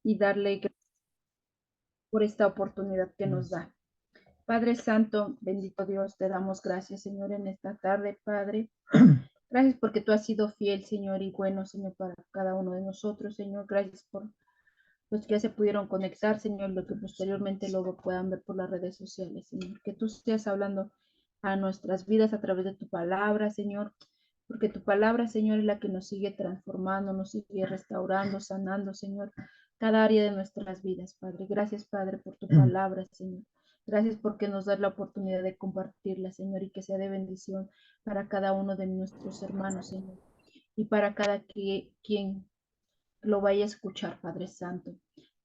y darle gracias por esta oportunidad que nos da. Padre Santo, bendito Dios, te damos gracias, Señor, en esta tarde, Padre. Gracias porque tú has sido fiel, Señor, y bueno, Señor, para cada uno de nosotros, Señor. Gracias por los que ya se pudieron conectar, Señor, lo que posteriormente luego puedan ver por las redes sociales, Señor. Que tú estés hablando a nuestras vidas a través de tu palabra, Señor, porque tu palabra, Señor, es la que nos sigue transformando, nos sigue restaurando, sanando, Señor, cada área de nuestras vidas, Padre. Gracias, Padre, por tu palabra, Señor. Gracias porque nos das la oportunidad de compartirla, Señor, y que sea de bendición para cada uno de nuestros hermanos, Señor, y para cada quien lo vaya a escuchar, Padre Santo.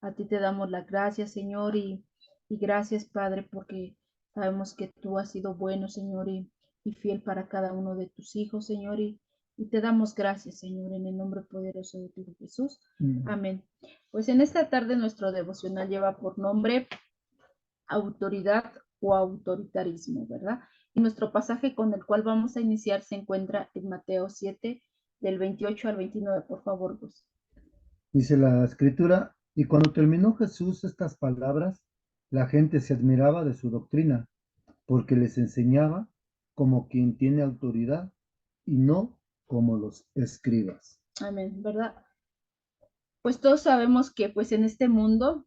A ti te damos las gracias, Señor, y gracias, Padre, porque sabemos que tú has sido bueno, Señor, y fiel para cada uno de tus hijos, Señor, y te damos gracias, Señor, en el nombre poderoso de tu Hijo Jesús. Amén. Pues en esta tarde nuestro devocional lleva por nombre autoridad o autoritarismo, ¿verdad? Y nuestro pasaje con el cual vamos a iniciar se encuentra en Mateo 7, del 28 al 29, por favor, Gus. Dice la escritura, y cuando terminó Jesús estas palabras, la gente se admiraba de su doctrina, porque les enseñaba como quien tiene autoridad y no como los escribas. Amén, ¿verdad? Pues todos sabemos que pues en este mundo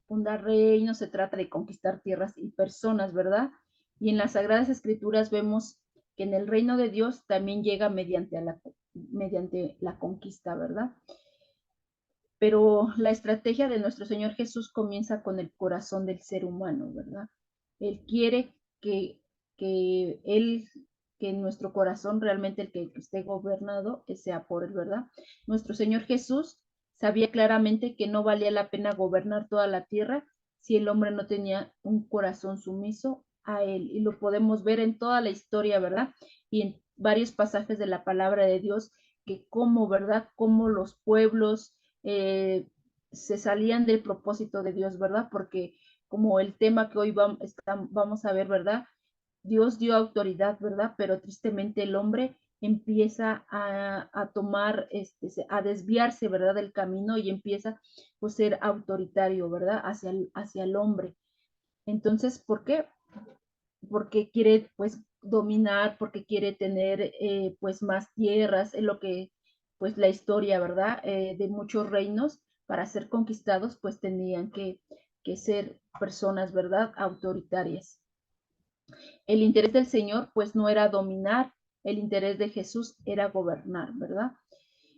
fundar reinos se trata de conquistar tierras y personas, ¿verdad? Y en las Sagradas Escrituras vemos que en el reino de Dios también llega mediante la conquista, ¿verdad? Pero la estrategia de nuestro Señor Jesús comienza con el corazón del ser humano, ¿verdad? Él quiere que nuestro corazón realmente el que esté gobernado sea por él, ¿verdad? Nuestro Señor Jesús sabía claramente que no valía la pena gobernar toda la tierra si el hombre no tenía un corazón sumiso a él. Y lo podemos ver en toda la historia, ¿verdad? Y en varios pasajes de la palabra de Dios, que cómo, ¿verdad? Cómo los pueblos eh, se salían del propósito de Dios, ¿verdad? Porque como el tema que hoy vamos a ver, ¿verdad? Dios dio autoridad, ¿verdad? Pero tristemente el hombre empieza a tomar, a desviarse, ¿verdad? Del camino y empieza pues ser autoritario, ¿verdad? Hacia el hombre. Entonces, ¿por qué? Porque quiere pues dominar, porque quiere tener pues más tierras, es lo que pues la historia, ¿verdad? De muchos reinos para ser conquistados pues tenían que ser personas, ¿verdad? Autoritarias. El interés del Señor pues no era dominar, el interés de Jesús era gobernar, ¿verdad?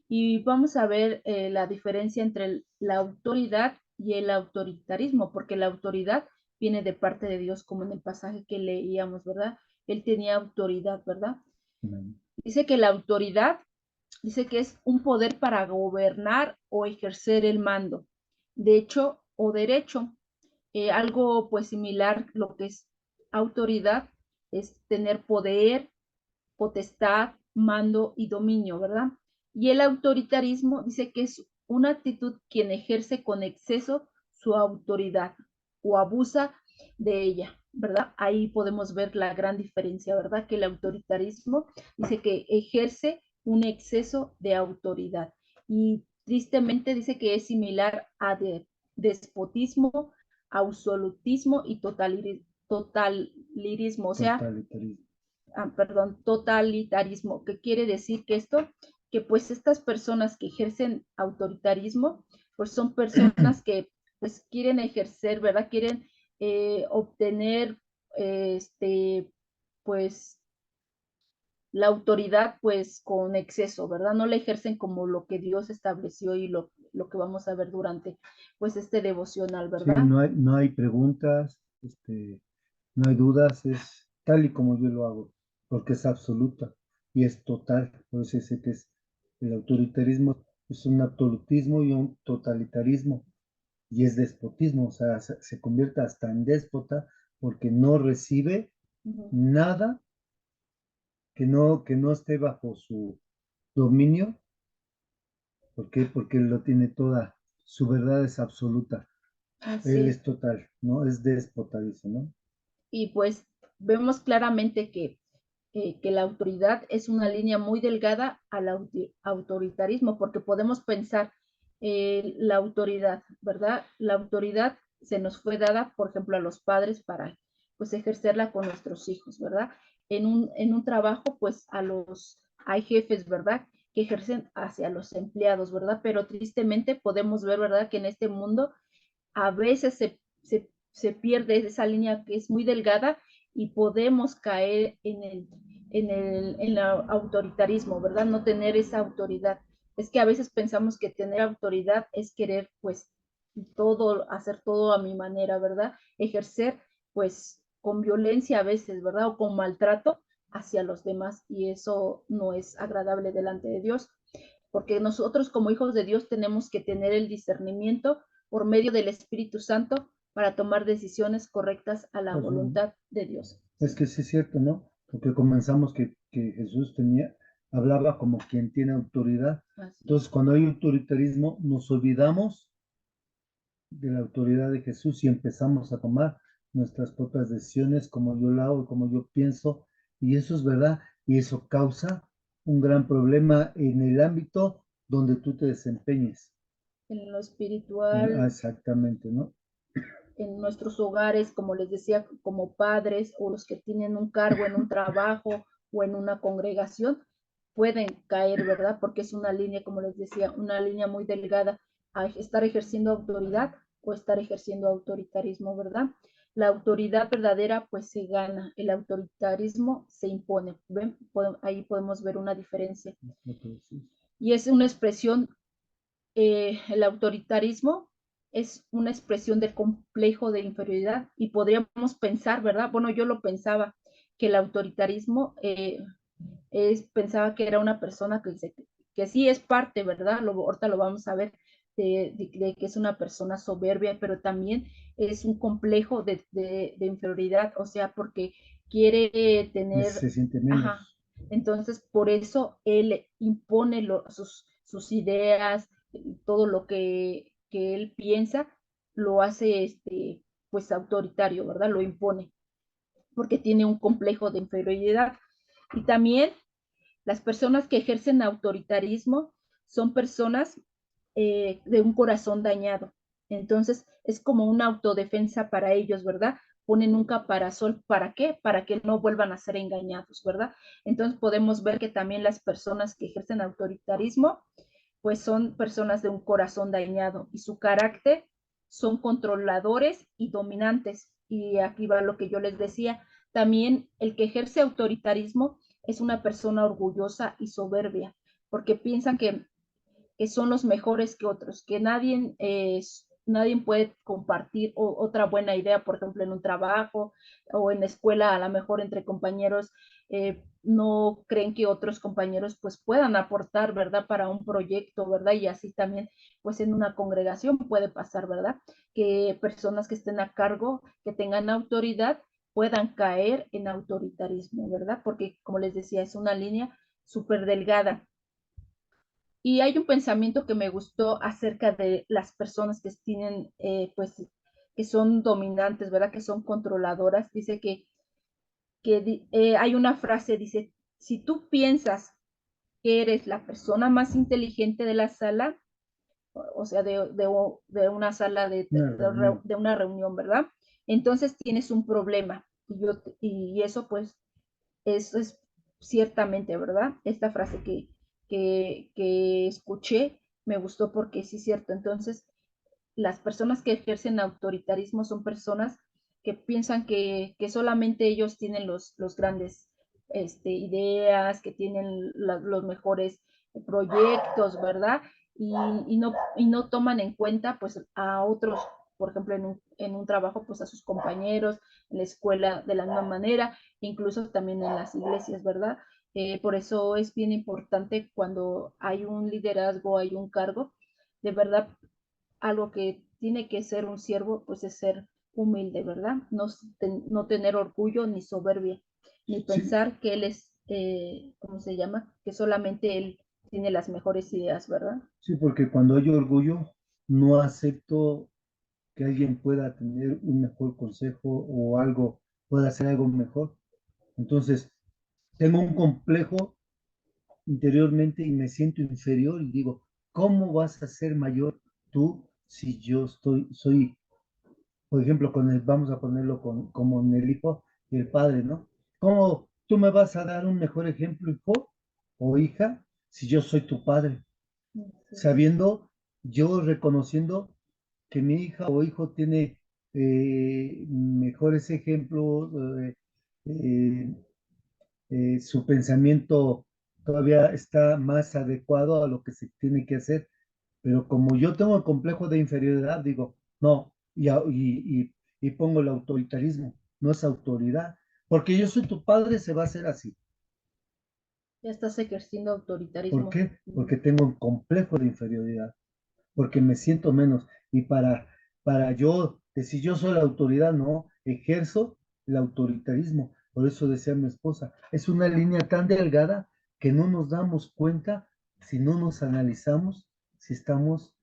Y vamos a ver la diferencia entre la autoridad y el autoritarismo, porque la autoridad viene de parte de Dios, como en el pasaje que leíamos, ¿verdad? Él tenía autoridad, ¿verdad? Dice que la autoridad, dice que es un poder para gobernar o ejercer el mando, de hecho o derecho. Algo pues similar, lo que es autoridad, es tener poder, potestad, mando y dominio, ¿verdad? Y el autoritarismo dice que es una actitud quien ejerce con exceso su autoridad o abusa de ella, ¿verdad? Ahí podemos ver la gran diferencia, ¿verdad? Que el autoritarismo dice que ejerce un exceso de autoridad y tristemente dice que es similar a despotismo, absolutismo y totalitarismo, o sea, Totalitarismo. perdón, totalitarismo, que quiere decir que esto, que pues estas personas que ejercen autoritarismo, pues son personas que pues quieren ejercer, ¿verdad? Quieren obtener, pues la autoridad pues con exceso, ¿verdad? No la ejercen como lo que Dios estableció y lo que vamos a ver durante pues este devocional, Sí, ¿verdad? no hay preguntas, no hay dudas, es tal y como yo lo hago, porque es absoluta y es total. Por eso sé que es el autoritarismo, es un absolutismo y un totalitarismo, y es despotismo, o sea, se convierte hasta en déspota porque no recibe Uh -huh. nada que no esté bajo su dominio. ¿Por qué? Porque él lo tiene toda, su verdad es absoluta, Así él es. es total, ¿no? Es déspota, dice, ¿no? Y pues vemos claramente que la autoridad es una línea muy delgada al autoritarismo, porque podemos pensar la autoridad, ¿verdad? La autoridad se nos fue dada, por ejemplo, a los padres para pues ejercerla con nuestros hijos, ¿verdad? En un trabajo, pues hay jefes, ¿verdad? Que ejercen hacia los empleados, ¿verdad? Pero tristemente podemos ver, ¿verdad? Que en este mundo a veces se pierde esa línea que es muy delgada y podemos caer en el autoritarismo, ¿verdad? No tener esa autoridad. Es que a veces pensamos que tener autoridad es querer, pues, hacer todo a mi manera, ¿verdad? Ejercer, pues, con violencia a veces, ¿verdad? O con maltrato hacia los demás y eso no es agradable delante de Dios, porque nosotros como hijos de Dios tenemos que tener el discernimiento por medio del Espíritu Santo para tomar decisiones correctas a la Ujú. voluntad de Dios. Es que sí es cierto, ¿no? Porque comenzamos que Jesús hablaba como quien tiene autoridad. Así Entonces, cuando hay autoritarismo, nos olvidamos de la autoridad de Jesús y empezamos a tomar nuestras propias decisiones, como yo lo hago, como yo pienso, y eso es verdad, y eso causa un gran problema en el ámbito donde tú te desempeñes. en lo espiritual, Exactamente, ¿no? en nuestros hogares, como les decía, como padres o los que tienen un cargo en un trabajo o en una congregación, pueden caer, ¿verdad? Porque es una línea, como les decía, una línea muy delgada a estar ejerciendo autoridad o estar ejerciendo autoritarismo, ¿verdad? La autoridad verdadera pues se gana, el autoritarismo se impone. ¿Ven? Ahí podemos ver una diferencia. Y es una expresión, el autoritarismo es una expresión del complejo de inferioridad y podríamos pensar, ¿verdad? Bueno, yo lo pensaba, que el autoritarismo pensaba que era una persona que sí es parte, ¿verdad? Ahorita lo vamos a ver, de que es una persona soberbia, pero también es un complejo de inferioridad, o sea, porque quiere tener, Se siente ajá, menos. entonces por eso él impone sus ideas, todo lo que él piensa, lo hace pues autoritario, ¿verdad? Lo impone, porque tiene un complejo de inferioridad. Y también las personas que ejercen autoritarismo son personas de un corazón dañado. Entonces, es como una autodefensa para ellos, ¿verdad? Ponen un caparazón, ¿para qué? Para que no vuelvan a ser engañados, ¿verdad? Entonces, podemos ver que también las personas que ejercen autoritarismo, pues son personas de un corazón dañado y su carácter son controladores y dominantes. Y aquí va lo que yo les decía. También el que ejerce autoritarismo es una persona orgullosa y soberbia, porque piensan que son los mejores que otros, que nadie puede compartir otra buena idea, por ejemplo, en un trabajo o en la escuela, a lo mejor entre compañeros, no creen que otros compañeros pues puedan aportar, ¿verdad? Para un proyecto, ¿verdad? Y así también, pues en una congregación puede pasar, ¿verdad? Que personas que estén a cargo, que tengan autoridad, puedan caer en autoritarismo, ¿verdad? Porque, como les decía, es una línea súper delgada. Y hay un pensamiento que me gustó acerca de las personas que tienen, pues, que son dominantes, ¿verdad? Que son controladoras. Dice que hay una frase, dice, si tú piensas que eres la persona más inteligente de la sala, o sea, de una sala Una reunión. de una reunión, ¿verdad? Entonces tienes un problema. Y eso, pues, eso es ciertamente, ¿verdad? Esta frase que escuché me gustó porque sí es cierto. Entonces, las personas que ejercen autoritarismo son personas que piensan que solamente ellos tienen los grandes ideas, que tienen los mejores proyectos, ¿verdad? Y no toman en cuenta pues a otros, por ejemplo, en un trabajo, pues a sus compañeros, en la escuela de la misma manera, incluso también en las iglesias, ¿verdad? Por eso es bien importante cuando hay un liderazgo, hay un cargo, de verdad algo que tiene que ser un siervo, pues es ser humilde, ¿verdad? No tener orgullo ni soberbia, ni Sí, pensar que él es, ¿cómo se llama? Que solamente él tiene las mejores ideas, ¿verdad? sí, porque cuando hay orgullo, no acepto que alguien pueda tener un mejor consejo o algo, pueda hacer algo mejor. Entonces, tengo un complejo interiormente y me siento inferior y digo, ¿cómo vas a ser mayor tú si yo soy, por ejemplo, vamos a ponerlo como en el hijo y el padre, ¿no? ¿Cómo tú me vas a dar un mejor ejemplo, hijo o hija, si yo soy tu padre? Sí, Sabiendo, yo reconociendo que mi hija o hijo tiene mejores ejemplos, eh, su pensamiento todavía está más adecuado a lo que se tiene que hacer, pero como yo tengo el complejo de inferioridad, digo, no, y pongo el autoritarismo, no es autoridad, porque yo soy tu padre, se va a hacer así. ya estás ejerciendo ¿Por autoritarismo. qué? Porque tengo un complejo de inferioridad, porque me siento menos. Y para yo decir yo soy la autoridad, no, ejerzo el autoritarismo. Por eso decía mi esposa, es una línea tan delgada que no nos damos cuenta si no nos analizamos, si estamos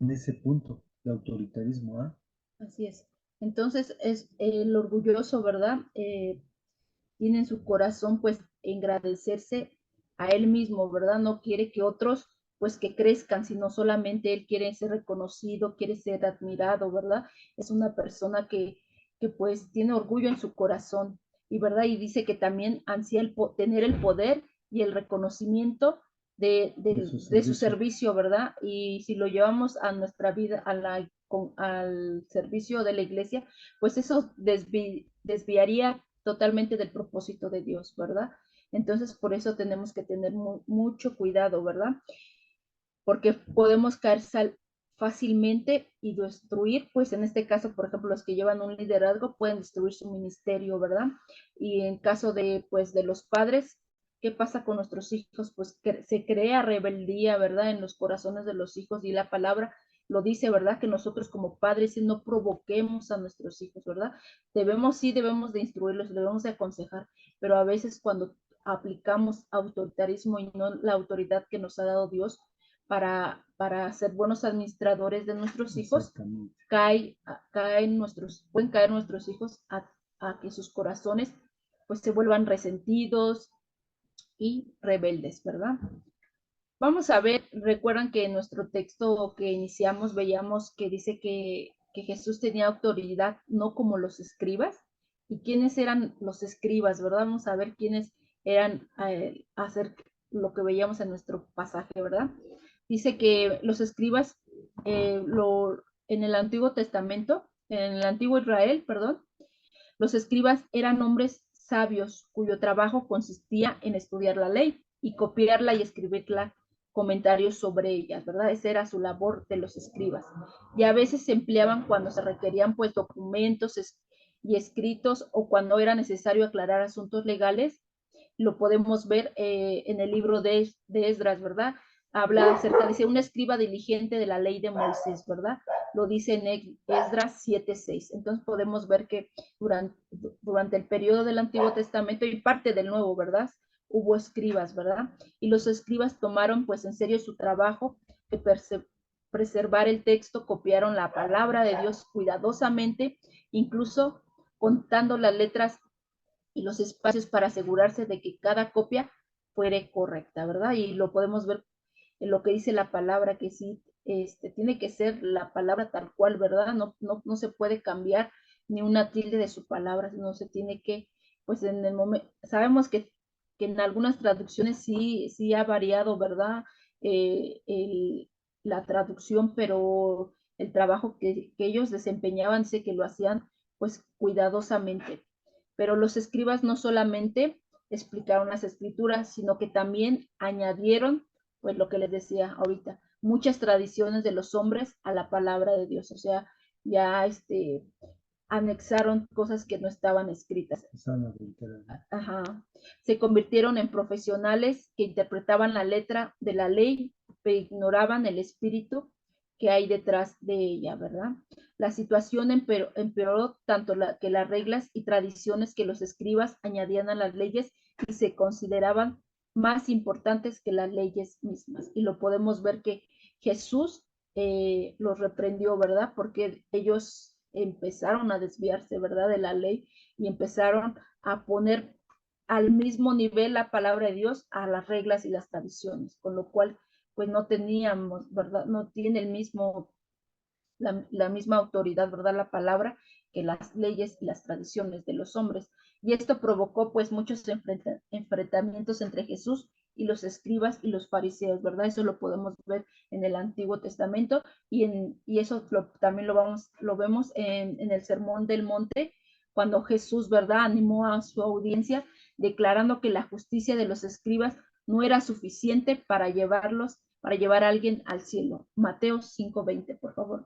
en ese punto de autoritarismo, ¿ah? Así es. Entonces es el orgulloso, ¿verdad? Tiene en su corazón pues engrandecerse a él mismo, ¿verdad? No quiere que otros pues que crezcan, sino solamente él quiere ser reconocido, quiere ser admirado, ¿verdad? Es una persona que pues tiene orgullo en su corazón, y ¿verdad? Y dice que también ansía tener el poder y el reconocimiento De su de su servicio. servicio, ¿verdad? Y si lo llevamos a nuestra vida, al servicio de la iglesia, pues eso desviaría totalmente del propósito de Dios, ¿verdad? Entonces, por eso tenemos que tener mucho cuidado, ¿verdad? Porque podemos caer fácilmente y destruir, pues en este caso, por ejemplo, los que llevan un liderazgo pueden destruir su ministerio, ¿verdad? Y en caso de, pues, de los padres, ¿qué pasa con nuestros hijos? Pues que se crea rebeldía, ¿verdad? En los corazones de los hijos, y la palabra lo dice, ¿verdad? Que nosotros como padres no provoquemos a nuestros hijos, ¿verdad? Debemos de instruirlos, debemos de aconsejar, pero a veces cuando aplicamos autoritarismo y no la autoridad que nos ha dado Dios, para ser buenos administradores de nuestros hijos, Exactamente. pueden caer nuestros hijos a que sus corazones pues se vuelvan resentidos y rebeldes, ¿verdad? Vamos a ver, recuerdan que en nuestro texto que iniciamos veíamos que dice que Jesús tenía autoridad no como los escribas. ¿Y quiénes eran los escribas, verdad? Vamos a ver quiénes eran, hacer lo que veíamos en nuestro pasaje, ¿verdad? Dice que los escribas, en el Antiguo Testamento, en el Antiguo Israel, perdón, los escribas eran hombres sabios cuyo trabajo consistía en estudiar la ley y copiarla y escribirla comentarios sobre ellas, ¿verdad? Esa era su labor de los escribas. Y a veces se empleaban cuando se requerían pues documentos y escritos, o cuando era necesario aclarar asuntos legales. Lo podemos ver en el libro de Esdras, ¿verdad? Habla acerca, dice, un escriba diligente de la ley de Moisés, ¿verdad? Lo dice en Esdras 7:6. Entonces podemos ver que durante, durante el periodo del Antiguo Testamento y parte del Nuevo, ¿verdad? Hubo escribas, ¿verdad? Y los escribas tomaron pues en serio su trabajo de preservar el texto, copiaron la palabra de Dios cuidadosamente, incluso contando las letras y los espacios para asegurarse de que cada copia fuere correcta, ¿verdad? Y lo podemos ver en lo que dice la palabra, que sí, tiene que ser la palabra tal cual, ¿verdad? No se puede cambiar ni una tilde de su palabra, no se tiene que, pues en el momento, sabemos que en algunas traducciones sí ha variado, ¿verdad? La traducción, pero el trabajo que ellos desempeñaban, sé que lo hacían pues cuidadosamente. Pero los escribas no solamente explicaron las escrituras, sino que también añadieron, pues lo que les decía ahorita, muchas tradiciones de los hombres a la palabra de Dios. O sea, ya anexaron cosas que no estaban escritas. Ajá. Se convirtieron en profesionales que interpretaban la letra de la ley, pero ignoraban el espíritu que hay detrás de ella, ¿verdad? La situación empeoró tanto que las reglas y tradiciones que los escribas añadían a las leyes y se consideraban más importantes que las leyes mismas. Y lo podemos ver que Jesús los reprendió, ¿verdad? Porque ellos empezaron a desviarse, ¿verdad? De la ley, y empezaron a poner al mismo nivel la palabra de Dios a las reglas y las tradiciones, con lo cual pues no teníamos, ¿verdad? No tiene el mismo la misma autoridad, ¿verdad? La palabra que las leyes y las tradiciones de los hombres. Y esto provocó pues muchos enfrentamientos entre Jesús y los escribas y los fariseos, ¿verdad? Eso lo podemos ver en el Antiguo Testamento y eso también lo vemos en el Sermón del Monte, cuando Jesús, ¿verdad?, animó a su audiencia declarando que la justicia de los escribas no era suficiente para llevar a alguien al cielo. Mateo 5:20, por favor.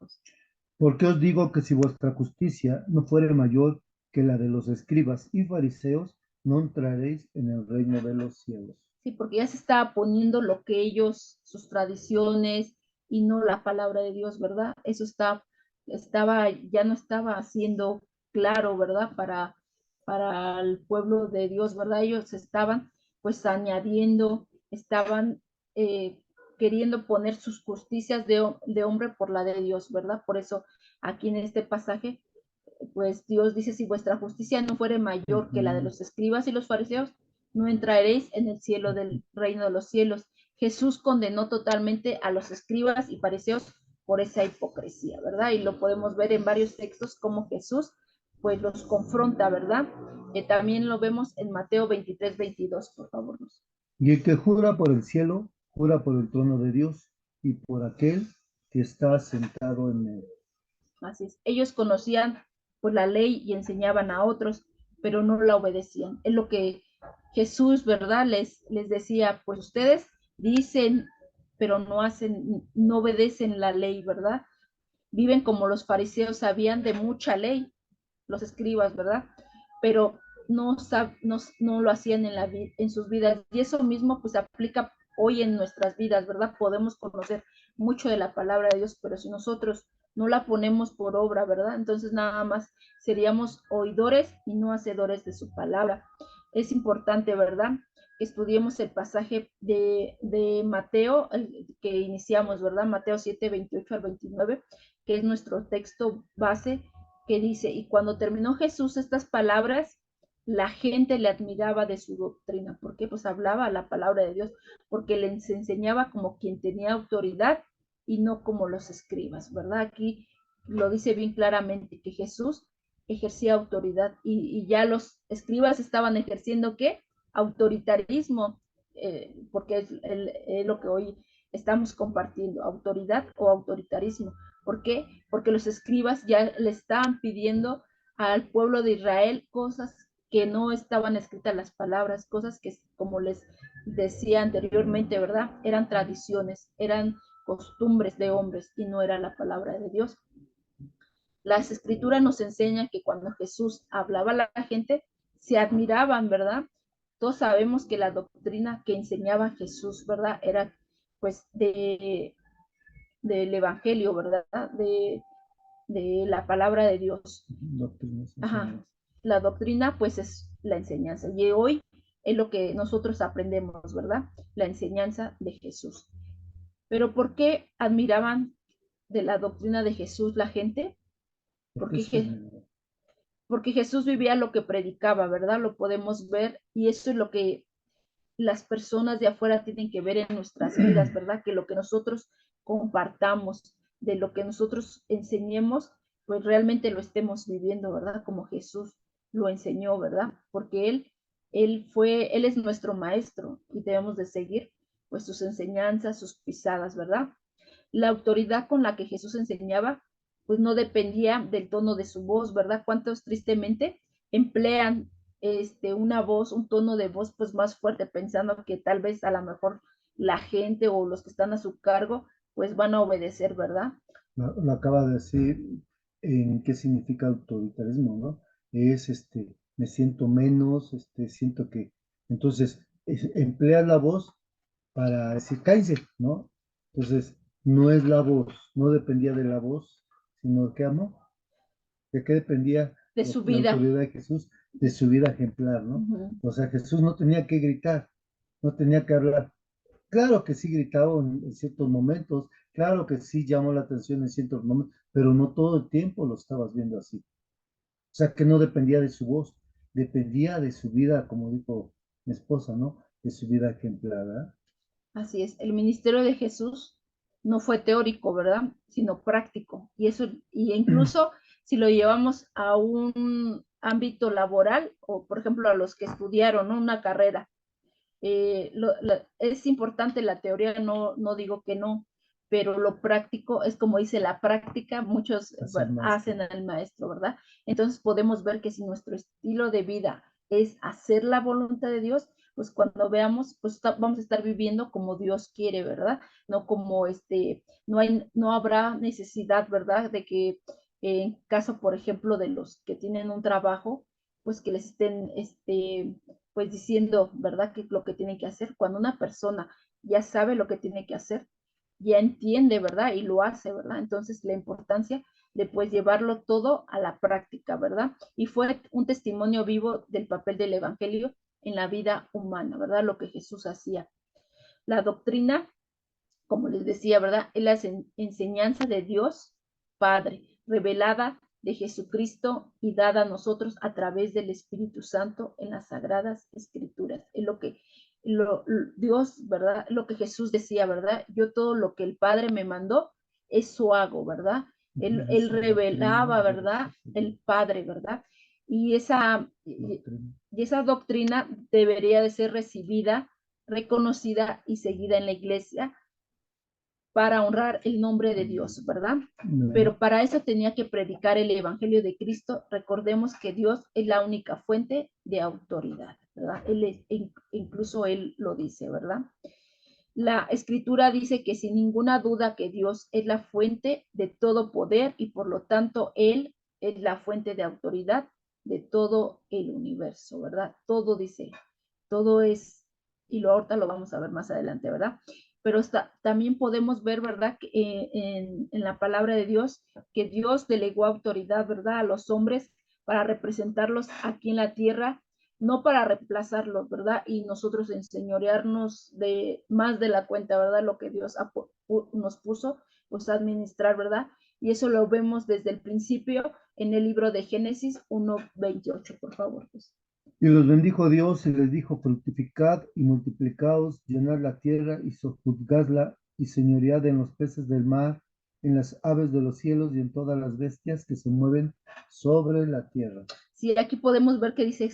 Porque os digo que si vuestra justicia no fuere mayor que la de los escribas y fariseos, no entraréis en el reino de los cielos. Sí, porque ya se estaba poniendo lo que ellos, sus tradiciones y no la palabra de Dios, ¿verdad? Eso ya no estaba siendo claro, ¿verdad? Para el pueblo de Dios, ¿verdad? Ellos estaban pues añadiendo, estaban eh, queriendo poner sus justicias de hombre por la de Dios, ¿verdad? Por eso aquí en este pasaje, pues Dios dice, si vuestra justicia no fuere mayor que la de Ujú. los escribas y los fariseos, no entraréis en el cielo del reino de los cielos. Jesús condenó totalmente a los escribas y fariseos por esa hipocresía, ¿verdad? Y lo podemos ver en varios textos como Jesús pues los confronta, ¿verdad? También lo vemos en Mateo 23:22, por favor. Y el que jura por el cielo, jura por el trono de Dios y por aquel que está sentado en él. Así es. Ellos conocían pues la ley y enseñaban a otros, pero no la obedecían. Es lo que Jesús, ¿verdad? Les decía, pues ustedes dicen, pero no hacen, no obedecen la ley, ¿verdad? Viven como los fariseos sabían de mucha ley, los escribas, ¿verdad? Pero no lo hacían en sus vidas. Y eso mismo pues aplica hoy en nuestras vidas, ¿verdad? Podemos conocer mucho de la palabra de Dios, pero si nosotros no la ponemos por obra, ¿verdad? Entonces nada más seríamos oidores y no hacedores de su palabra. Es importante, ¿verdad? Que estudiemos el pasaje de Mateo, que iniciamos, ¿verdad? Mateo 7:28 al 29, que es nuestro texto base, que dice, y cuando terminó Jesús estas palabras, la gente le admiraba de su doctrina, porque pues hablaba la palabra de Dios, porque les enseñaba como quien tenía autoridad y no como los escribas, ¿verdad? Aquí lo dice bien claramente que Jesús ejercía autoridad y ya los escribas estaban ejerciendo ¿qué? Autoritarismo, porque es lo que hoy estamos compartiendo, autoridad o autoritarismo. ¿Por qué? Porque los escribas ya le estaban pidiendo al pueblo de Israel cosas que no estaban escritas las palabras, cosas que, como les decía anteriormente, ¿verdad? Eran tradiciones, eran costumbres de hombres y no era la palabra de Dios. Las escrituras nos enseñan que cuando Jesús hablaba a la gente, se admiraban, ¿verdad? Todos sabemos que la doctrina que enseñaba Jesús, ¿verdad? Era pues del Evangelio, ¿verdad? De la palabra de Dios. Doctrinas, Ajá. enseñanzas. La doctrina pues es la enseñanza y hoy es lo que nosotros aprendemos, ¿verdad? La enseñanza de Jesús. Pero ¿por qué admiraban de la doctrina de Jesús la gente? ¿Por qué Porque, se admira? porque Jesús vivía lo que predicaba, ¿verdad? Lo podemos ver y eso es lo que las personas de afuera tienen que ver en nuestras vidas, ¿verdad? Que lo que nosotros compartamos, de lo que nosotros enseñemos, pues realmente lo estemos viviendo, ¿verdad? Como Jesús lo enseñó, ¿verdad? Porque él es nuestro maestro y debemos de seguir pues sus enseñanzas, sus pisadas, ¿verdad? La autoridad con la que Jesús enseñaba, pues no dependía del tono de su voz, ¿verdad? ¿Cuántos tristemente emplean una voz, un tono de voz pues más fuerte, pensando que tal vez a lo mejor la gente o los que están a su cargo pues van a obedecer, ¿verdad? Lo acaba de decir en qué significa autoritarismo, ¿no? Es me siento menos, siento que. Entonces, emplea la voz para decir cállense, ¿no? Entonces, no es la voz, no dependía de la voz, sino que amo, de qué dependía De su la vida. autoridad de Jesús, de su vida ejemplar, Uh ¿no? -huh. O sea, Jesús no tenía que gritar, no tenía que hablar. Claro que sí gritaba en ciertos momentos, claro que sí llamó la atención en ciertos momentos, pero no todo el tiempo lo estabas viendo así. O sea, que no dependía de su voz, dependía de su vida, como dijo mi esposa, ¿no? De su vida ejemplar, ¿verdad? Así es, el ministerio de Jesús no fue teórico, ¿verdad? Sino práctico. Y eso, y incluso si lo llevamos a un ámbito laboral, o por ejemplo a los que estudiaron, ¿no?, una carrera, es importante la teoría, no digo que no, pero lo práctico es como dice la práctica, muchos hacen al maestro, ¿verdad? Entonces podemos ver que si nuestro estilo de vida es hacer la voluntad de Dios, pues cuando veamos, pues vamos a estar viviendo como Dios quiere, ¿verdad? No como no habrá necesidad, ¿verdad? De que en caso, por ejemplo, de los que tienen un trabajo, pues que les estén, pues diciendo, ¿verdad?, que lo que tiene que hacer. Cuando una persona ya sabe lo que tiene que hacer, ya entiende, ¿verdad? Y lo hace, ¿verdad? Entonces la importancia de pues llevarlo todo a la práctica, ¿verdad? Y fue un testimonio vivo del papel del Evangelio en la vida humana, ¿verdad? Lo que Jesús hacía. La doctrina, como les decía, ¿verdad? Es la enseñanza de Dios Padre, revelada de Jesucristo y dada a nosotros a través del Espíritu Santo en las Sagradas Escrituras. Es lo que Dios, ¿verdad? Lo que Jesús decía, ¿verdad? Yo todo lo que el Padre me mandó, eso hago, ¿verdad? Él revelaba, ¿verdad? El Padre, ¿verdad? Y esa doctrina debería de ser recibida, reconocida y seguida en la iglesia para honrar el nombre de Dios, ¿verdad? Pero para eso tenía que predicar el Evangelio de Cristo. Recordemos que Dios es la única fuente de autoridad, ¿verdad? Incluso Él lo dice, ¿verdad? La escritura dice que sin ninguna duda que Dios es la fuente de todo poder y por lo tanto Él es la fuente de autoridad de todo el universo, ¿verdad? Todo dice, todo es, y ahorita lo vamos a ver más adelante, ¿verdad? Pero también podemos ver, ¿verdad?, que, en la palabra de Dios, que Dios delegó autoridad, ¿verdad?, a los hombres para representarlos aquí en la tierra, no para reemplazarlos, ¿verdad? Y nosotros enseñorearnos de más de la cuenta, ¿verdad? Lo que Dios nos puso, pues administrar, ¿verdad? Y eso lo vemos desde el principio en el libro de Génesis 1:28, por favor. Pues. Y los bendijo Dios y les dijo, fructificad y multiplicaos, llenad la tierra y sojuzgadla y señoread en los peces del mar, en las aves de los cielos y en todas las bestias que se mueven sobre la tierra. Sí, aquí podemos ver que dice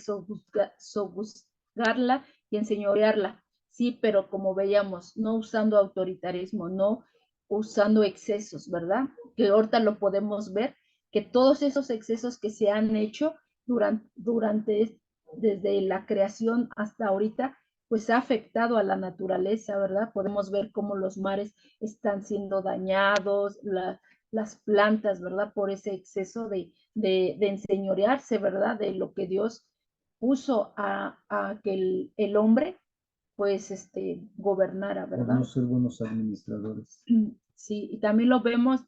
sojuzgarla y enseñorearla. Sí, pero como veíamos, no usando autoritarismo, no usando excesos, ¿verdad? Que ahorita lo podemos ver, que todos esos excesos que se han hecho desde la creación hasta ahorita, pues ha afectado a la naturaleza, ¿verdad? Podemos ver cómo los mares están siendo dañados, las plantas, ¿verdad? Por ese exceso de enseñorearse, ¿verdad? De lo que Dios puso a que el hombre, pues, gobernara, Por ¿verdad? no ser buenos administradores. Sí, y también lo vemos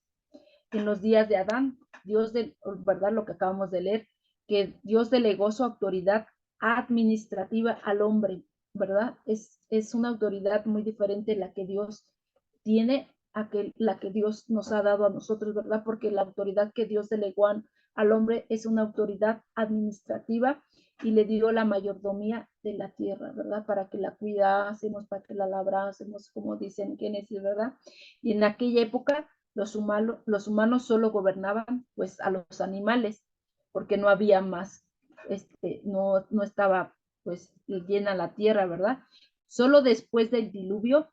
en los días de Adán, ¿verdad? Lo que acabamos de leer, que Dios delegó su autoridad administrativa al hombre, ¿verdad? Es una autoridad muy diferente la que Dios tiene a la que Dios nos ha dado a nosotros, ¿verdad? Porque la autoridad que Dios delegó al hombre es una autoridad administrativa y le dio la mayordomía de la tierra, ¿verdad? Para que la cuidásemos, para que la labrásemos, como dicen en Génesis, ¿verdad? Y en aquella época los humanos solo gobernaban pues a los animales, porque no había más, no estaba pues llena la tierra, ¿verdad? Solo después del diluvio,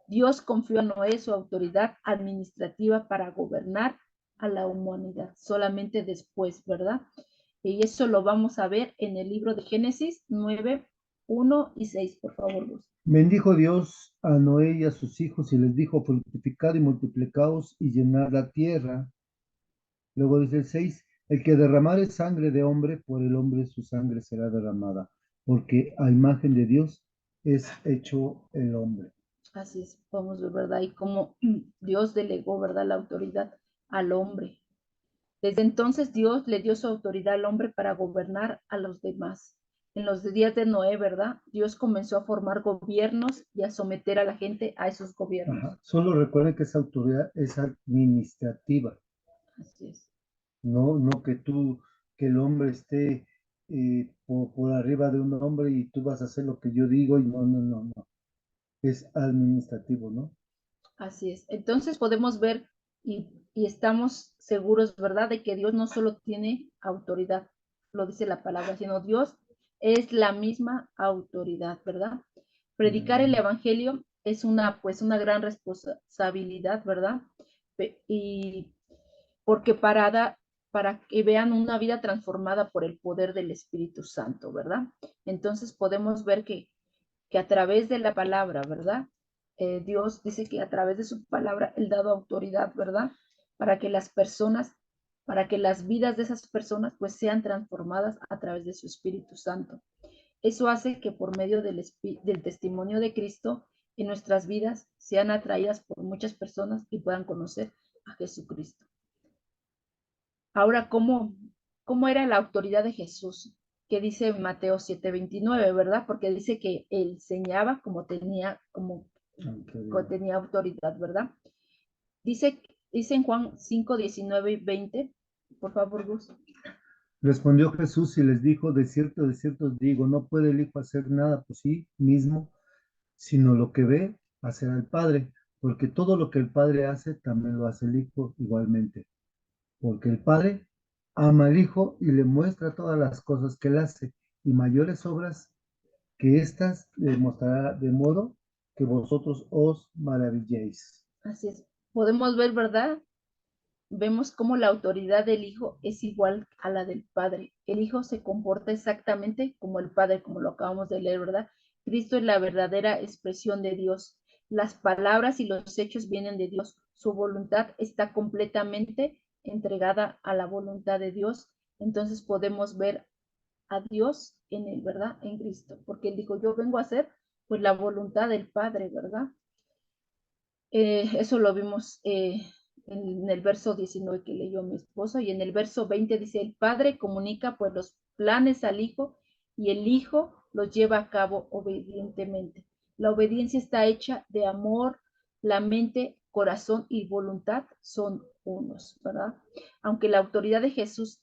Dios confió a Noé su autoridad administrativa para gobernar a la humanidad, solamente después, ¿verdad? Y eso lo vamos a ver en el libro de Génesis 9, 1 y 6, por favor, Luz. Bendijo Dios a Noé y a sus hijos y les dijo, fructificad y multiplicaos y llenad la tierra. Luego dice el 6, el que derramare sangre de hombre, por el hombre su sangre será derramada, porque a imagen de Dios es hecho el hombre. Así es, vamos a ver, ¿verdad? Y cómo Dios delegó, ¿verdad?, la autoridad al hombre. Desde entonces Dios le dio su autoridad al hombre para gobernar a los demás. En los días de Noé, ¿verdad? Dios comenzó a formar gobiernos y a someter a la gente a esos gobiernos. Ajá. Solo recuerden que esa autoridad es administrativa. Así es. No que el hombre esté por arriba de un hombre y tú vas a hacer lo que yo digo y no. es administrativo, ¿no? Así es. Entonces podemos ver y estamos seguros, ¿verdad?, de que Dios no solo tiene autoridad, lo dice la palabra, sino Dios es la misma autoridad, ¿verdad? Predicar el Mm, evangelio es pues una gran responsabilidad, ¿verdad? Y porque para que vean una vida transformada por el poder del Espíritu Santo, ¿verdad? Entonces podemos ver que a través de la palabra, ¿verdad? Dios dice que a través de su palabra Él dado autoridad, ¿verdad? Para que las personas, para que las vidas de esas personas pues sean transformadas a través de su Espíritu Santo. Eso hace que por medio del testimonio de Cristo en nuestras vidas sean atraídas por muchas personas y puedan conocer a Jesucristo. Ahora, ¿cómo era la autoridad de Jesús? Que dice Mateo 7:29, ¿verdad? Porque dice que él enseñaba como autoridad. tenía autoridad, ¿verdad? Dice, dice en Juan 5:19 y 20, por favor, Gus. Respondió Jesús y les dijo, de cierto os digo, no puede el Hijo hacer nada por sí mismo, sino lo que ve hacer al Padre, porque todo lo que el Padre hace, también lo hace el Hijo igualmente, porque el Padre ama al Hijo y le muestra todas las cosas que él hace, y mayores obras que éstas le mostrará, de modo que vosotros os maravilléis. Así es. Podemos ver, ¿verdad? Vemos cómo la autoridad del Hijo es igual a la del Padre. El Hijo se comporta exactamente como el Padre, como lo acabamos de leer, ¿verdad? Cristo es la verdadera expresión de Dios. Las palabras y los hechos vienen de Dios. Su voluntad está completamente entregada a la voluntad de Dios. Entonces podemos ver a Dios en él, ¿verdad? En Cristo. Porque él dijo, yo vengo a hacer pues la voluntad del Padre, ¿verdad? Eso lo vimos en el verso 19 que leyó mi esposo, y en el verso 20 dice, el Padre comunica pues los planes al Hijo y el Hijo los lleva a cabo obedientemente. La obediencia está hecha de amor, la mente, corazón y voluntad son unos, ¿verdad? Aunque la autoridad de Jesús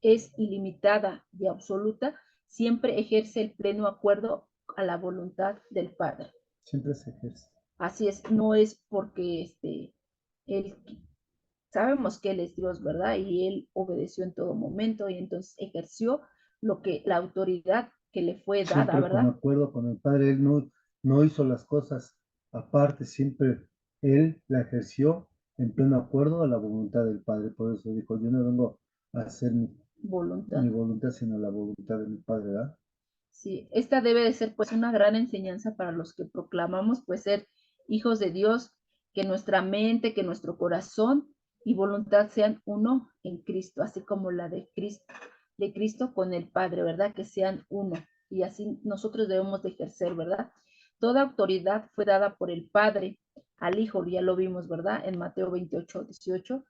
es ilimitada y absoluta, siempre ejerce el pleno acuerdo a la voluntad del Padre. Siempre se ejerce. Así es, no es porque él, sabemos que él es Dios, ¿verdad? Y él obedeció en todo momento y entonces ejerció la autoridad que le fue dada, Siempre con ¿verdad? acuerdo con el Padre, él no hizo las cosas aparte, siempre él la ejerció en pleno acuerdo a la voluntad del Padre. Por eso dijo, yo no vengo a hacer mi Voluntad. voluntad, sino la voluntad de mi Padre, ¿verdad? Sí, esta debe de ser pues una gran enseñanza para los que proclamamos pues ser hijos de Dios, que nuestra mente, que nuestro corazón y voluntad sean uno en Cristo, así como la de Cristo con el Padre, ¿verdad? Que sean uno. Y así nosotros debemos de ejercer, ¿verdad? Toda autoridad fue dada por el Padre al Hijo, ya lo vimos, ¿verdad? En Mateo 28:18,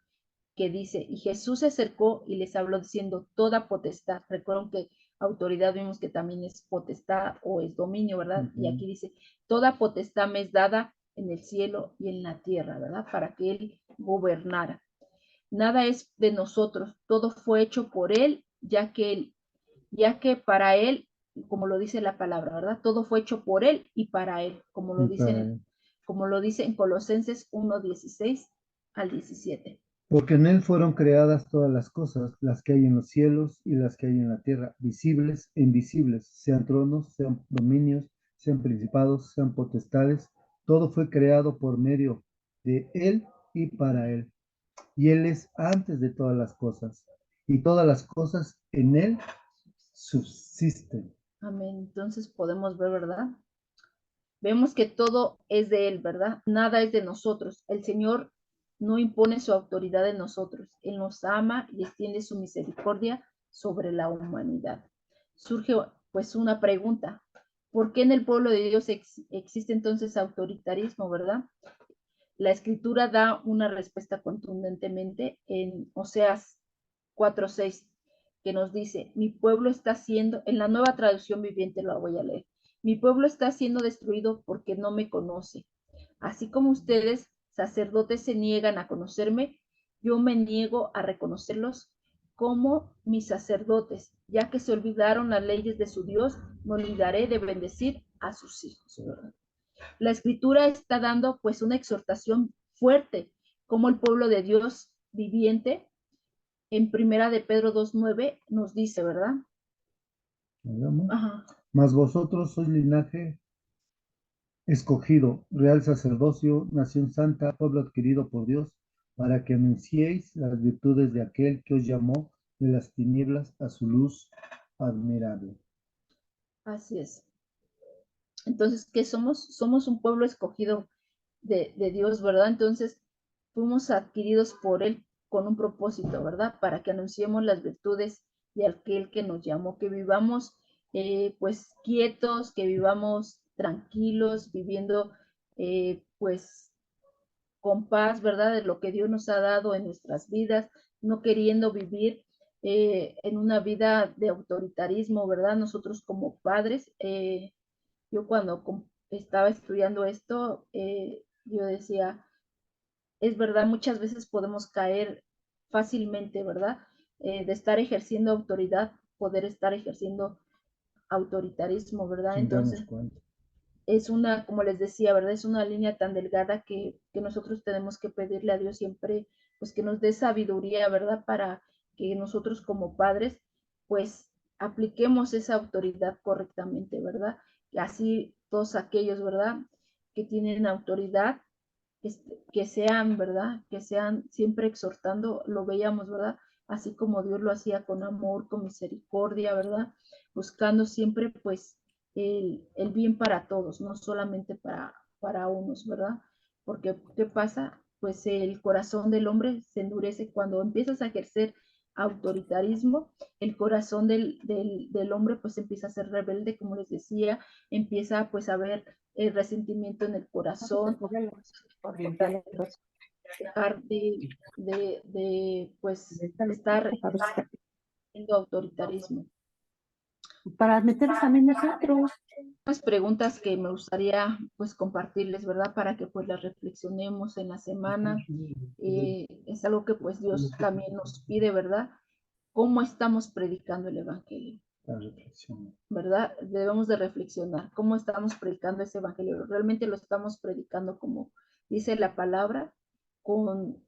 que dice, y Jesús se acercó y les habló diciendo, toda potestad. Recuerden que autoridad vimos que también es potestad o es dominio, ¿verdad? Y Ujú. aquí dice, toda potestad me es dada en el cielo y en la tierra, ¿verdad? Para que Él gobernara. Nada es de nosotros, todo fue hecho por Él, ya que para Él, como lo dice la palabra, ¿verdad? Todo fue hecho por Él y para Él, Y para él. como lo dice en Colosenses 1:16 al 17. Porque en él fueron creadas todas las cosas, las que hay en los cielos y las que hay en la tierra, visibles e invisibles, sean tronos, sean dominios, sean principados, sean potestades. Todo fue creado por medio de él y para él. Y él es antes de todas las cosas. Y todas las cosas en él subsisten. Amén. Entonces podemos ver, ¿verdad? Vemos que todo es de Él, ¿verdad? Nada es de nosotros. El Señor no impone su autoridad en nosotros. Él nos ama y extiende su misericordia sobre la humanidad. Surge pues una pregunta. ¿Por qué en el pueblo de Dios existe entonces autoritarismo, verdad? La escritura da una respuesta contundentemente en Oseas 4:6, que nos dice, mi pueblo está siendo, en la nueva traducción viviente lo voy a leer, mi pueblo está siendo destruido porque no me conoce. Así como ustedes, sacerdotes, se niegan a conocerme, yo me niego a reconocerlos como mis sacerdotes, ya que se olvidaron las leyes de su Dios, me olvidaré de bendecir a sus hijos, ¿verdad? La escritura está dando pues una exhortación fuerte, como el pueblo de Dios viviente, en primera de Pedro 2:9 nos dice, ¿verdad? ¿Veamos? Ajá. Mas vosotros sois linaje escogido, real sacerdocio, nación santa, pueblo adquirido por Dios, para que anunciéis las virtudes de aquel que os llamó de las tinieblas a su luz admirable. Así es. Entonces, ¿qué somos? Somos un pueblo escogido de Dios, ¿verdad? Entonces, fuimos adquiridos por Él con un propósito, ¿verdad? Para que anunciemos las virtudes de aquel que nos llamó, que vivamos pues quietos, que vivamos tranquilos, viviendo pues con paz, ¿verdad? De lo que Dios nos ha dado en nuestras vidas, no queriendo vivir en una vida de autoritarismo, ¿verdad? Nosotros como padres, yo cuando estaba estudiando esto, yo decía, es verdad, muchas veces podemos caer fácilmente, ¿verdad? De estar ejerciendo autoridad, poder estar ejerciendo autoritarismo, ¿verdad? Sin darnos Entonces, cuenta. es una, como les decía, ¿verdad? Es una línea tan delgada que nosotros tenemos que pedirle a Dios siempre, pues que nos dé sabiduría, ¿verdad? Para que nosotros como padres, pues apliquemos esa autoridad correctamente, ¿verdad? Y así todos aquellos, ¿verdad? Que tienen autoridad, que sean, ¿verdad? Que sean siempre exhortando, lo veíamos, ¿verdad? Así como Dios lo hacía con amor, con misericordia, ¿verdad? Buscando siempre, pues, el bien para todos, no solamente para unos, ¿verdad? Porque, ¿qué pasa? Pues el corazón del hombre se endurece cuando empiezas a ejercer autoritarismo, el corazón del hombre pues empieza a ser rebelde, como les decía, empieza pues a haber el resentimiento en el corazón, dejar pues estar haciendo autoritarismo. Para meterlos también nosotros. Unas preguntas que me gustaría pues compartirles, ¿verdad? Para que pues las reflexionemos en la semana. Es algo que pues Dios también nos pide, ¿verdad? ¿Cómo estamos predicando el Evangelio? La reflexión. ¿Verdad? Debemos de reflexionar. ¿Cómo estamos predicando ese Evangelio? ¿Realmente lo estamos predicando como dice la palabra? Con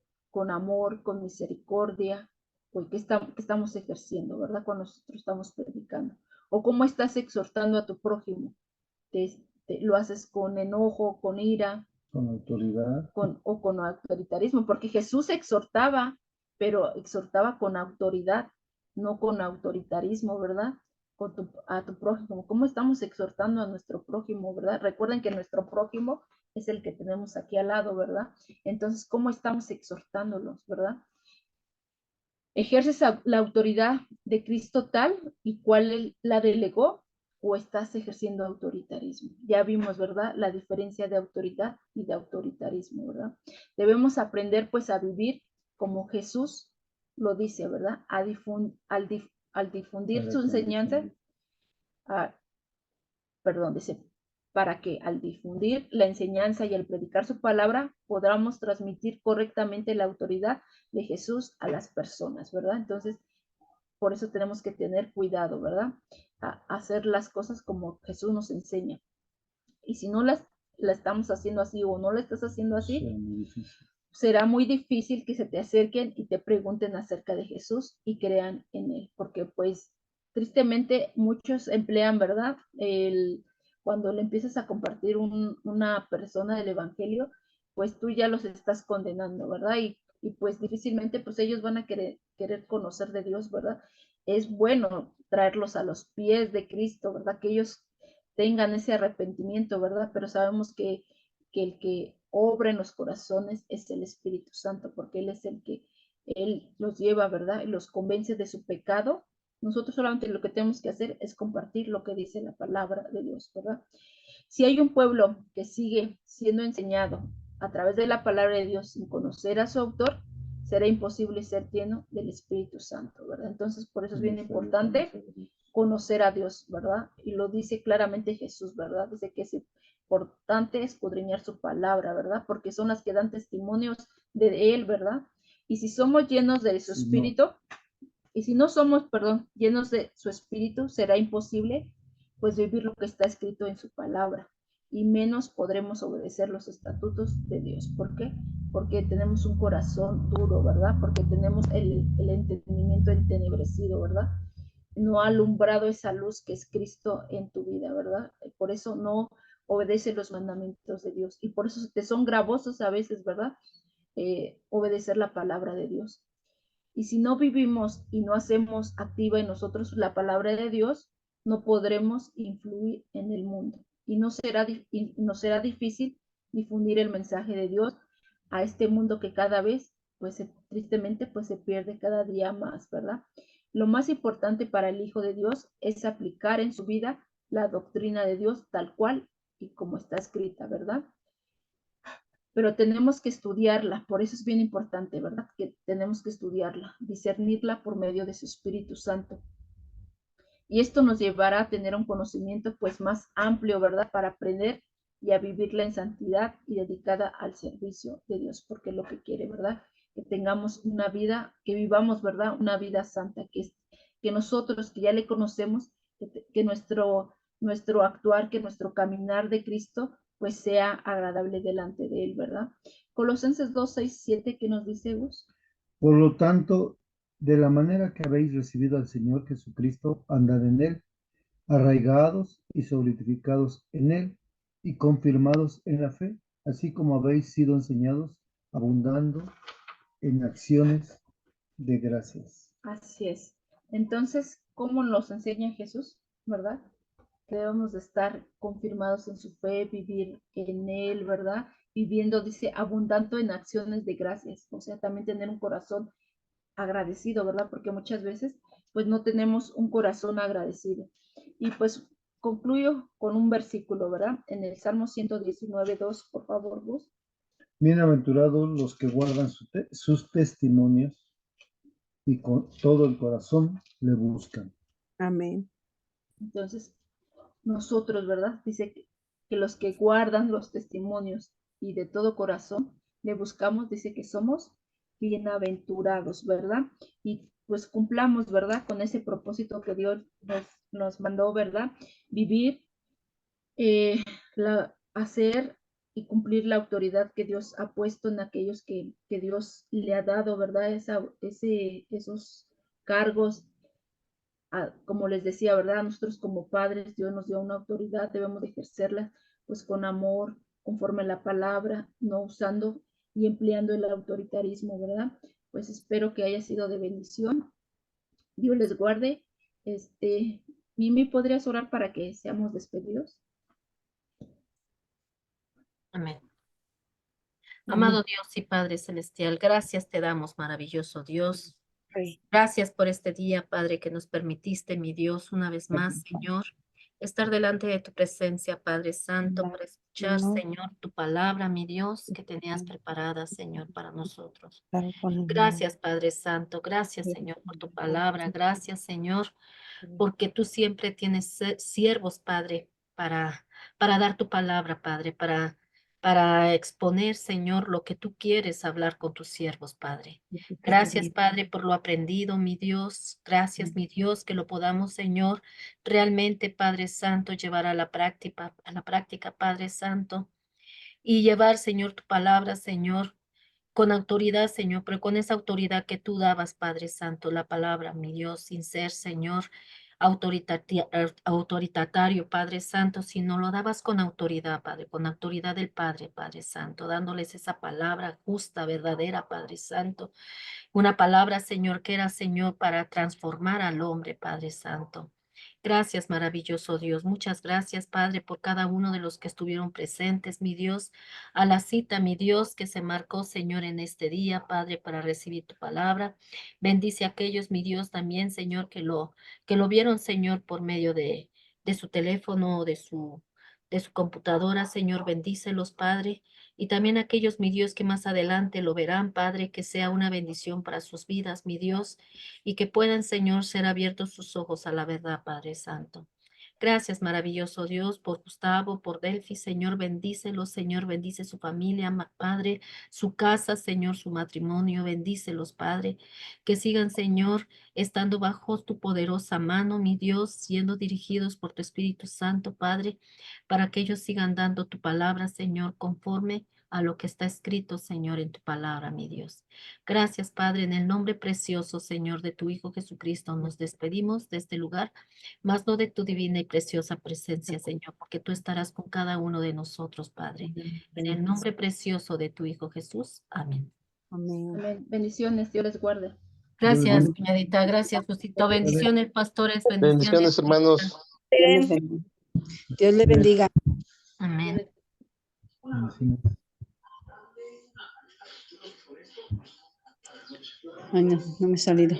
amor, con misericordia, pues, ¿qué estamos ejerciendo, verdad? Cuando nosotros estamos predicando. ¿O cómo estás exhortando a tu prójimo? ¿Lo haces con enojo, con ira, Con autoridad. o con autoritarismo? Porque Jesús exhortaba, pero exhortaba con autoridad, no con autoritarismo, ¿verdad? A tu prójimo. ¿Cómo estamos exhortando a nuestro prójimo, verdad? Recuerden que nuestro prójimo es el que tenemos aquí al lado, ¿verdad? Entonces, ¿cómo estamos exhortándolos, verdad? ¿Ejerces la autoridad de Cristo tal y cuál la delegó o estás ejerciendo autoritarismo? Ya vimos, ¿verdad? La diferencia de autoridad y de autoritarismo, ¿verdad? Debemos aprender pues a vivir como Jesús lo dice, ¿verdad? Al difundir su enseñanza, perdón, dice, para que al difundir la enseñanza y al predicar su palabra podamos transmitir correctamente la autoridad de Jesús a las personas, ¿verdad? Entonces, por eso tenemos que tener cuidado, ¿verdad? A hacer las cosas como Jesús nos enseña. Y si no la estamos haciendo así o no la estás haciendo así, será muy difícil que se te acerquen y te pregunten acerca de Jesús y crean en él, porque pues tristemente muchos emplean, ¿verdad? Cuando le empiezas a compartir una persona del Evangelio, pues tú ya los estás condenando, ¿verdad? Y pues difícilmente pues ellos van a querer conocer de Dios, ¿verdad? Es bueno traerlos a los pies de Cristo, ¿verdad? Que ellos tengan ese arrepentimiento, ¿verdad? Pero sabemos que el que obra en los corazones es el Espíritu Santo, porque Él es el que Él los lleva, ¿verdad? Y los convence de su pecado. Nosotros solamente lo que tenemos que hacer es compartir lo que dice la palabra de Dios, ¿verdad? Si hay un pueblo que sigue siendo enseñado a través de la palabra de Dios sin conocer a su autor, será imposible ser lleno del Espíritu Santo, ¿verdad? Entonces, por eso es bien importante conocer a Dios, ¿verdad? Y lo dice claramente Jesús, ¿verdad? Dice que es importante escudriñar su palabra, ¿verdad? Porque son las que dan testimonios de Él, ¿verdad? Y si somos llenos de su Espíritu, y si no somos, perdón, llenos de su Espíritu, será imposible, pues, vivir lo que está escrito en su palabra. y menos podremos obedecer los estatutos de Dios. ¿Por qué? Porque tenemos un corazón duro, ¿verdad? Porque tenemos el entendimiento entenebrecido, ¿verdad? No ha alumbrado esa luz que es Cristo en tu vida, ¿verdad? Por eso no obedece los mandamientos de Dios y por eso te son gravosos a veces, ¿verdad? Obedecer la palabra de Dios. Y si no vivimos y no hacemos activa en nosotros la palabra de Dios, no podremos influir en el mundo. Y nos será difícil difundir el mensaje de Dios a este mundo que cada vez, pues tristemente, pues se pierde cada día más, ¿verdad? Lo más importante para el Hijo de Dios es aplicar en su vida la doctrina de Dios tal cual y como está escrita, ¿verdad? Pero tenemos que estudiarla, por eso es bien importante, ¿verdad? Que tenemos que estudiarla, discernirla por medio de su Espíritu Santo. Y esto nos llevará a tener un conocimiento pues más amplio, ¿verdad? Para aprender y a vivirla en santidad y dedicada al servicio de Dios, porque es lo que quiere, ¿verdad? Que tengamos una vida, que vivamos, ¿verdad? Una vida santa, que nosotros que ya le conocemos, que nuestro actuar, que nuestro caminar de Cristo, pues sea agradable delante de Él, ¿verdad? Colosenses 2, 6, 7, ¿qué nos dice Gus? Por lo tanto, de la manera que habéis recibido al Señor Jesucristo, andad en Él, arraigados y solidificados en Él y confirmados en la fe, así como habéis sido enseñados, abundando en acciones de gracias. Así es. Entonces, ¿cómo nos enseña Jesús? ¿Verdad? Que debemos de estar confirmados en su fe, vivir en Él, ¿verdad? Viviendo, dice, abundando en acciones de gracias. O sea, también tener un corazón agradecido, ¿verdad? Porque muchas veces, pues no tenemos un corazón agradecido. Y pues concluyo con un versículo, ¿verdad? En el Salmo 119, 2, por favor, Gus. Bienaventurados los que guardan sus testimonios y con todo el corazón le buscan. Amén. Entonces, nosotros, ¿verdad? Dice que los que guardan los testimonios y de todo corazón le buscamos, dice que somos bienaventurados, ¿verdad? Y pues cumplamos, ¿verdad? Con ese propósito que Dios nos mandó, ¿verdad? Vivir, hacer y cumplir la autoridad que Dios ha puesto en aquellos que Dios le ha dado, ¿verdad? Esos cargos, como les decía, ¿verdad? Nosotros como padres, Dios nos dio una autoridad, debemos de ejercerla pues con amor, conforme a la palabra, no usando y empleando el autoritarismo, ¿verdad? Pues espero que haya sido de bendición. Dios les guarde. Mimi, ¿podrías orar para que seamos despedidos? Amén. Amén. Amado Dios y Padre Celestial, gracias te damos, maravilloso Dios. Rey. Gracias por este día, Padre, que nos permitiste, mi Dios, una vez más, Señor, estar delante de tu presencia, Padre Santo, para escuchar, Señor, tu palabra, mi Dios, que tenías preparada, Señor, para nosotros. Gracias, Padre Santo, gracias, Señor, por tu palabra, gracias, Señor, porque tú siempre tienes siervos, Padre, para dar tu palabra, Padre, para exponer, Señor, lo que tú quieres hablar con tus siervos, Padre. Gracias, Padre, por lo aprendido, mi Dios. Gracias, mi Dios, que lo podamos, Señor, realmente, Padre Santo, llevar a la práctica, Padre Santo, y llevar, Señor, tu palabra, Señor, con autoridad, Señor, pero con esa autoridad que tú dabas, Padre Santo, la palabra, mi Dios, sin ser, Señor, autoritario, Padre Santo, sino lo dabas con autoridad, Padre, con autoridad del Padre, Padre Santo, dándoles esa palabra justa, verdadera, Padre Santo, una palabra, Señor, que era, Señor, para transformar al hombre, Padre Santo. Gracias, maravilloso Dios. Muchas gracias, Padre, por cada uno de los que estuvieron presentes, mi Dios, a la cita, mi Dios, que se marcó, Señor, en este día, Padre, para recibir tu palabra. Bendice a aquellos, mi Dios, también, Señor, que lo vieron, Señor, por medio de su teléfono o de su computadora, Señor, bendícelos, Padre. Y también aquellos, mi Dios, que más adelante lo verán, Padre, que sea una bendición para sus vidas, mi Dios, y que puedan, Señor, ser abiertos sus ojos a la verdad, Padre Santo. Gracias, maravilloso Dios, por Gustavo, por Delphi, Señor, bendícelos, Señor, bendice su familia, Padre, su casa, Señor, su matrimonio, bendícelos, Padre, que sigan, Señor, estando bajo tu poderosa mano, mi Dios, siendo dirigidos por tu Espíritu Santo, Padre, para que ellos sigan dando tu palabra, Señor, conforme a lo que está escrito, Señor, en tu palabra, mi Dios. Gracias, Padre, en el nombre precioso, Señor, de tu Hijo Jesucristo, nos despedimos de este lugar, mas no de tu divina y preciosa presencia, Señor, porque tú estarás con cada uno de nosotros, Padre. En el nombre precioso de tu Hijo Jesús. Amén. Amén. Amén. Bendiciones, Dios les guarde. Gracias, Dios cuñadita. Gracias, Justito. les guarde. Bendiciones, pastores. Bendiciones, hermanos. Dios les bendiga. Dios le bendiga. Amén. Bendiciones. Ay, no, no me he salido.